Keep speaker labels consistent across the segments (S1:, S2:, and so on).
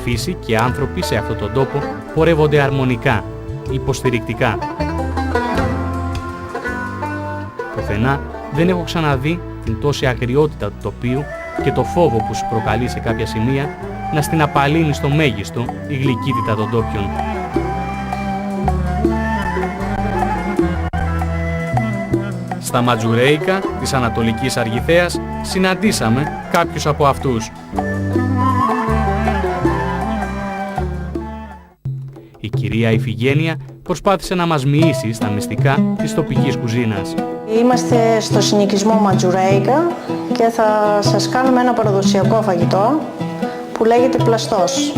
S1: φύση και άνθρωποι σε αυτόν τον τόπο πορεύονται αρμονικά, υποστηρικτικά. Πουθενά δεν έχω ξαναδεί την τόση αγριότητα του τοπίου και το φόβο που σου προκαλεί σε κάποια σημεία να στην απαλύνει στο μέγιστο η γλυκύτητα των τόπιων. Στα ματζουρέικα της Ανατολικής Αργιθέας συναντήσαμε κάποιους από αυτούς. Η κυρία Ιφηγένεια προσπάθησε να μας μοιήσει στα μυστικά της τοπικής κουζίνας.
S2: Είμαστε στο συνοικισμό Ματζουρέικα και θα σας κάνουμε ένα παραδοσιακό φαγητό που λέγεται πλαστός.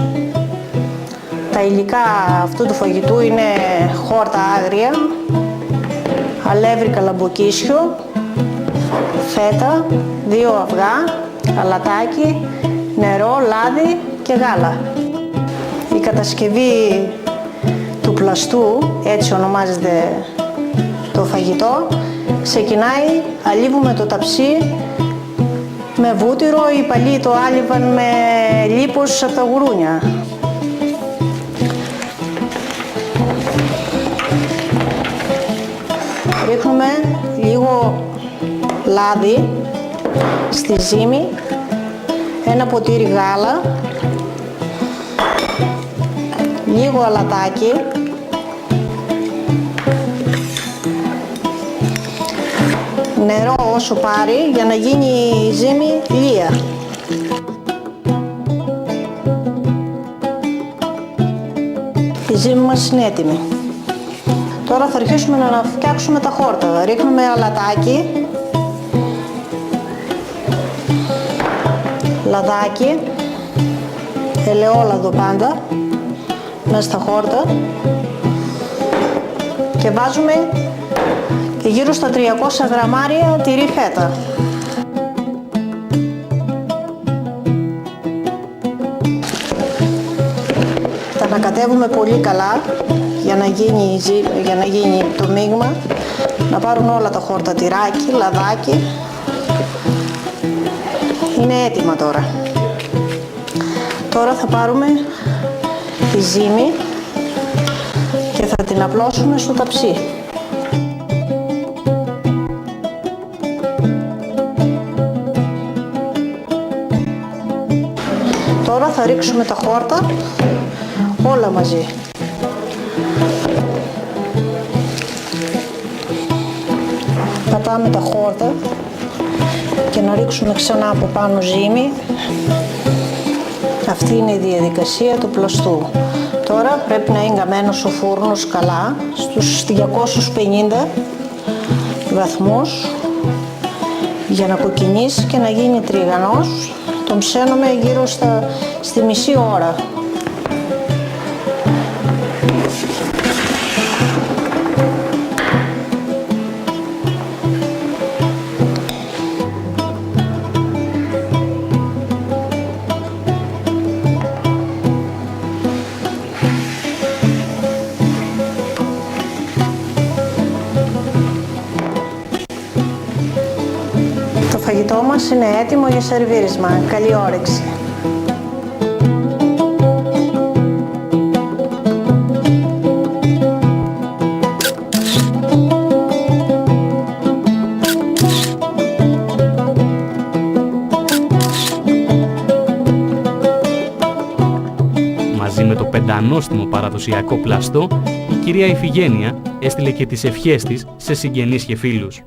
S2: Τα υλικά αυτού του φαγητού είναι χόρτα άγρια, αλεύρι καλαμποκίσιο, φέτα, 2 αυγά, αλατάκι, νερό, λάδι και γάλα. Η κατασκευή του πλαστού, έτσι ονομάζεται το φαγητό, ξεκινάει, αλίβουμε το ταψί με βούτυρο, οι παλιοί το άλυβαν με λίπος από τα γουρούνια. Ρίχνουμε λίγο λάδι στη ζύμη, ένα ποτήρι γάλα, λίγο αλατάκι, νερό όσο πάρει για να γίνει η ζύμη λία. Η ζύμη μας είναι έτοιμη. Τώρα θα αρχίσουμε να φτιάξουμε τα χόρτα. Ρίχνουμε αλατάκι, λαδάκι, ελαιόλαδο πάντα, μέσα στα χόρτα και βάζουμε και γύρω στα 300 γραμμάρια τυρί φέτα. Τα ανακατεύουμε πολύ καλά για να γίνει το μείγμα, να πάρουν όλα τα χόρτα τυράκι, λαδάκι. Είναι έτοιμα τώρα. Τώρα θα πάρουμε τη ζύμη και θα την απλώσουμε στο ταψί. Τώρα θα ρίξουμε τα χόρτα όλα μαζί. Πατάμε τα χόρτα και να ρίξουμε ξανά από πάνω ζύμη. Αυτή είναι η διαδικασία του πλαστού. Τώρα πρέπει να είναι καμένος ο φούρνος καλά στους 250 βαθμούς για να κοκκινήσει και να γίνει τριγανός. Τον ψαίνουμε γύρω στη μισή ώρα. Το φαγητό μας είναι έτοιμο για σερβίρισμα. Καλή όρεξη!
S1: Μαζί με το πεντανόστιμο παραδοσιακό πλαστό, η κυρία Ιφηγένεια έστειλε και τις ευχές της σε συγγενείς και φίλους.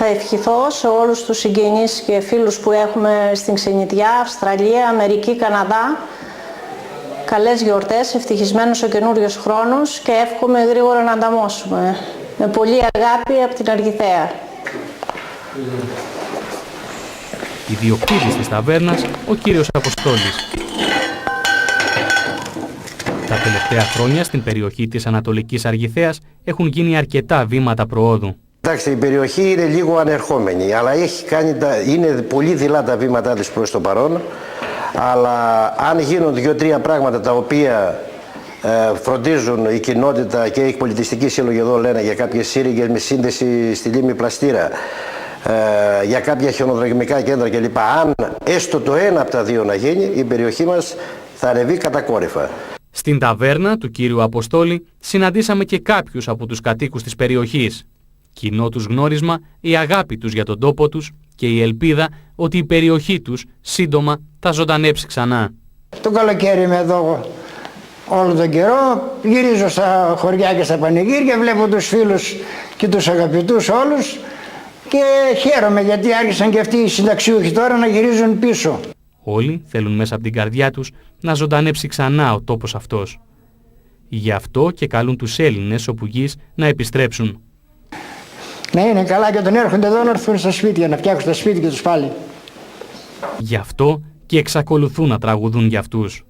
S2: Θα ευχηθώ σε όλους τους συγγενείς και φίλους που έχουμε στην ξενιτιά, Αυστραλία, Αμερική, Καναδά. Καλές γιορτές, ευτυχισμένος ο καινούριος χρόνος και εύχομαι γρήγορα να ανταμώσουμε. Με πολύ αγάπη από την Αργιθέα.
S1: Ιδιοκτήτης της ταβέρνας, ο κύριος Αποστόλης. Τα τελευταία χρόνια στην περιοχή της Ανατολικής Αργιθέας έχουν γίνει αρκετά βήματα προόδου.
S3: Κοιτάξτε, η περιοχή είναι λίγο ανερχόμενη, αλλά είναι πολύ δειλά τα βήματά της προς το παρόν. Αλλά αν γίνουν 2-3 πράγματα τα οποία φροντίζουν η κοινότητα και οι πολιτιστικοί σύλλογοι εδώ λένε για κάποιες σύριγγες με σύνδεση στη λίμνη Πλαστήρα, για κάποια χιονοδρομικά κέντρα κλπ. Αν έστω το ένα από τα δύο να γίνει, η περιοχή μας θα ανεβεί κατακόρυφα.
S1: Στην ταβέρνα του κύριου Αποστόλη συναντήσαμε και κάποιους από τους κατοίκους της περιοχής. Κοινό τους γνώρισμα, η αγάπη τους για τον τόπο τους και η ελπίδα ότι η περιοχή τους σύντομα θα ζωντανέψει ξανά.
S4: Το καλοκαίρι είμαι εδώ όλο τον καιρό, γυρίζω στα χωριά και στα πανηγύρια, βλέπω τους φίλους και τους αγαπητούς όλους και χαίρομαι γιατί άρχισαν και αυτοί οι συνταξιούχοι τώρα να γυρίζουν πίσω.
S1: Όλοι θέλουν μέσα από την καρδιά τους να ζωντανέψει ξανά ο τόπος αυτός. Γι' αυτό και καλούν τους Έλληνες όπου γης να επιστρέψουν.
S4: Να είναι καλά και όταν έρχονται εδώ να έρθουν στα σπίτια, να φτιάξουν τα σπίτια τους πάλι.
S1: Γι' αυτό και εξακολουθούν να τραγουδούν για αυτούς.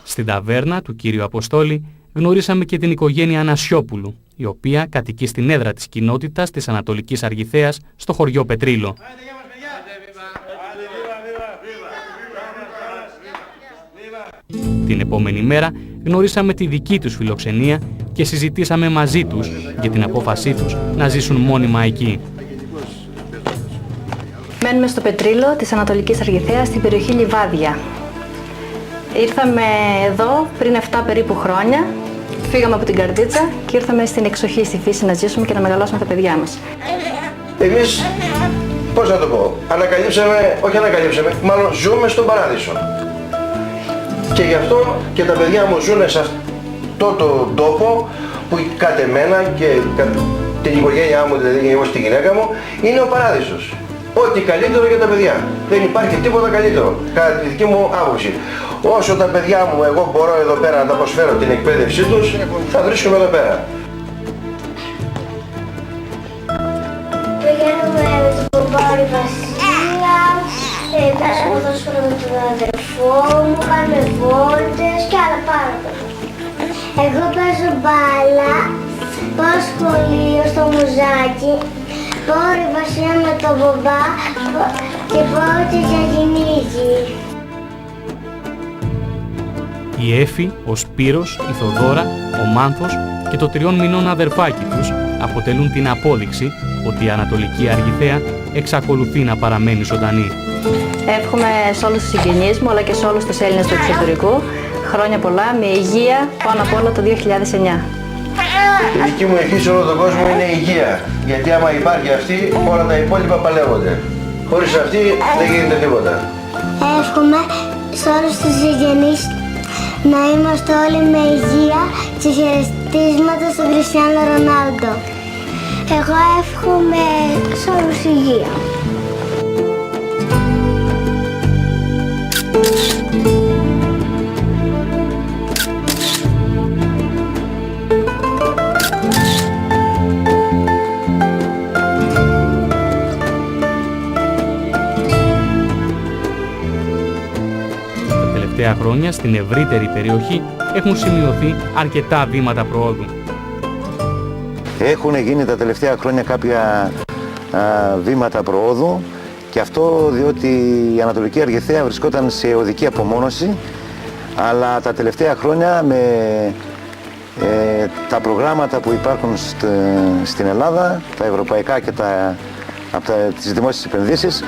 S1: Στην ταβέρνα του κύριου Αποστόλη γνωρίσαμε και την οικογένεια Ανασιόπουλου, η οποία κατοικεί στην έδρα της κοινότητας της Ανατολικής Αργιθέας στο χωριό Πετρίλο. Την επόμενη μέρα γνωρίσαμε τη δική τους φιλοξενία και συζητήσαμε μαζί τους για την απόφασή τους να ζήσουν μόνιμα εκεί.
S5: Μένουμε στο Πετρίλο της Ανατολικής Αργιθέας στην περιοχή Λιβάδια. Ήρθαμε εδώ πριν 7 περίπου χρόνια, φύγαμε από την Καρδίτσα και ήρθαμε στην εξοχή, στη φύση, να ζήσουμε και να μεγαλώσουμε τα παιδιά μας.
S3: Εμείς, πώς να το πω, μάλλον ζούμε στον παράδεισο. Και γι' αυτό και τα παιδιά μου ζουν σε αυτό το τόπο που κατ' εμένα και την οικογένειά μου, δηλαδή εγώ στη γυναίκα μου, είναι ο παράδεισος. Ό,τι καλύτερο για τα παιδιά. Δεν υπάρχει τίποτα καλύτερο, κατά τη δική μου άποψη. Όσο τα παιδιά μου εγώ μπορώ εδώ πέρα να τα προσφέρω την εκπαίδευσή τους, θα βρίσκομαι εδώ πέρα.
S6: Πηγαίνουμε με τον Παπάρη Βασίλεια, πέρασαμε ποδόσφαιρο με τον αδερφό μου, κάνουμε βόλτες και άλλα πάρα πολλά. Εγώ παίζω μπάλα, πάω σχολείο στο Μουζάκι, πάω Βασίλεια με τον μπαμπά και πάω και για Γεννήγη.
S1: Η Έφη, ο Σπύρος, η Θοδώρα, ο Μάνθος και το 3 μηνών αδερφάκι τους αποτελούν την απόδειξη ότι η Ανατολική Αργιθέα εξακολουθεί να παραμένει ζωντανή.
S5: Εύχομαι σε όλους τους συγγενείς μου αλλά και σε όλους τους Έλληνες του εξωτερικού χρόνια πολλά, με υγεία, πάνω απ' όλα το 2009.
S3: Η δική μου ευχή σε όλο τον κόσμο είναι η υγεία. Γιατί άμα υπάρχει αυτή, όλα τα υπόλοιπα παλεύονται. Χωρίς αυτή δεν γίνεται τίποτα.
S6: Εύχομαι σε όλους τους συγγενείς να είμαστε όλοι με υγεία και χαιρετίσματα στον Κριστιάνο Ρονάλντο. Εγώ εύχομαι σε όλους υγεία.
S1: Τα τελευταία χρόνια στην ευρύτερη περιοχή έχουν σημειωθεί αρκετά βήματα προόδου.
S7: Έχουν γίνει τα τελευταία χρόνια κάποια βήματα προόδου και αυτό διότι η Ανατολική Αργιθέα βρισκόταν σε οδική απομόνωση, αλλά τα τελευταία χρόνια με τα προγράμματα που υπάρχουν στην Ελλάδα, τα ευρωπαϊκά και τις δημόσιες επενδύσεις,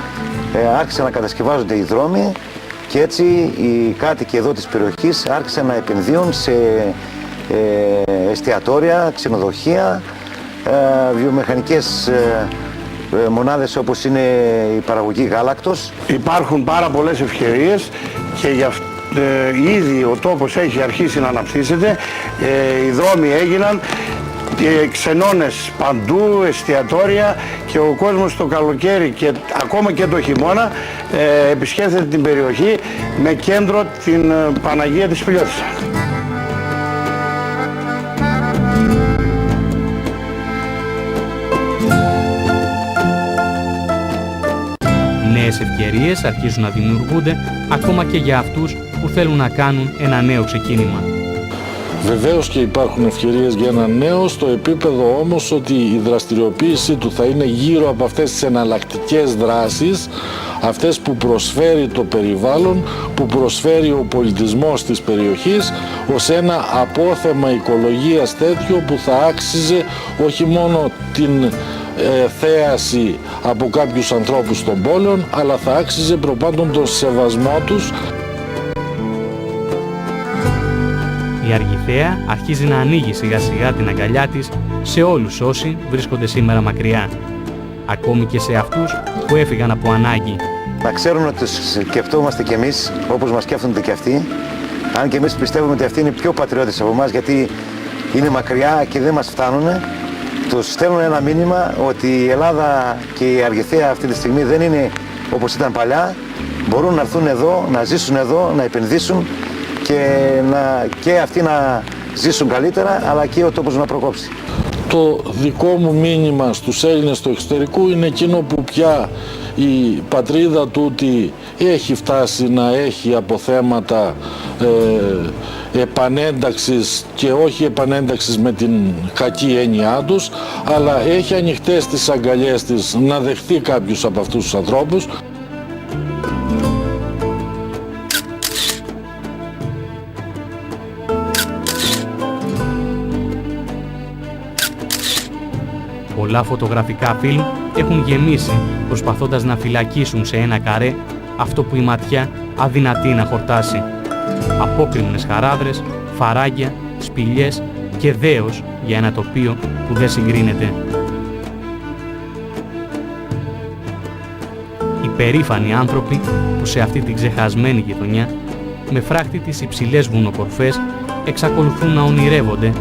S7: άρχισαν να κατασκευάζονται οι δρόμοι και έτσι οι κάτοικοι εδώ της περιοχής άρχισαν να επενδύουν σε εστιατόρια, ξενοδοχεία, βιομηχανικές μονάδες όπως είναι η παραγωγή γάλακτος.
S8: Υπάρχουν πάρα πολλές ευκαιρίες και ήδη ο τόπος έχει αρχίσει να αναπτύσσεται, οι δρόμοι έγιναν, ξενώνες παντού, εστιατόρια και ο κόσμος το καλοκαίρι και ακόμα και το χειμώνα επισκέφτεται την περιοχή με κέντρο την Παναγία της Πηλιώτισσας.
S1: Νέες ευκαιρίες αρχίζουν να δημιουργούνται ακόμα και για αυτούς που θέλουν να κάνουν ένα νέο ξεκίνημα.
S9: Βεβαίως και υπάρχουν ευκαιρίες για έναν νέο, στο επίπεδο όμως ότι η δραστηριοποίησή του θα είναι γύρω από αυτές τις εναλλακτικές δράσεις, αυτές που προσφέρει το περιβάλλον, που προσφέρει ο πολιτισμός της περιοχής, ως ένα απόθεμα οικολογίας τέτοιο που θα άξιζε όχι μόνο την θέαση από κάποιους ανθρώπους των πόλεων, αλλά θα άξιζε προπάντων τον σεβασμό τους.
S1: Η Αργιθέα αρχίζει να ανοίγει σιγά σιγά την αγκαλιά της σε όλους όσοι βρίσκονται σήμερα μακριά. Ακόμη και σε αυτούς που έφυγαν από ανάγκη.
S7: Να ξέρουν ότι τους σκεφτόμαστε κι εμείς όπως μας σκέφτονται κι αυτοί. Αν και εμείς πιστεύουμε ότι αυτοί είναι πιο πατριώτες από εμάς, γιατί είναι μακριά και δεν μας φτάνουν. Τους στέλνουν ένα μήνυμα ότι η Ελλάδα και η Αργιθέα αυτή τη στιγμή δεν είναι όπως ήταν παλιά. Μπορούν να έρθουν εδώ, να ζήσουν εδώ, να επενδύσουν και αυτοί να ζήσουν καλύτερα, αλλά και ο τόπος να προκόψει.
S9: Το δικό μου μήνυμα στους Έλληνες του εξωτερικού είναι εκείνο που πια η πατρίδα τούτη έχει φτάσει να έχει αποθέματα επανένταξης, και όχι επανένταξης με την κακή έννοιά τους, αλλά έχει ανοιχτές τις αγκαλιές της να δεχτεί κάποιους από αυτούς τους ανθρώπους.
S1: Πολλά φωτογραφικά φιλμ έχουν γεμίσει προσπαθώντας να φυλακίσουν σε ένα καρέ αυτό που η ματιά αδυνατεί να χορτάσει. Απόκρημνες χαράδρες, φαράγγια, σπηλιές και δέος για ένα τοπίο που δεν συγκρίνεται. Υπερήφανοι άνθρωποι που σε αυτή την ξεχασμένη γειτονιά, με φράχτη τις υψηλές βουνοκορφές, εξακολουθούν να ονειρεύονται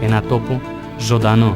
S1: ένα τόπο ζωντανό.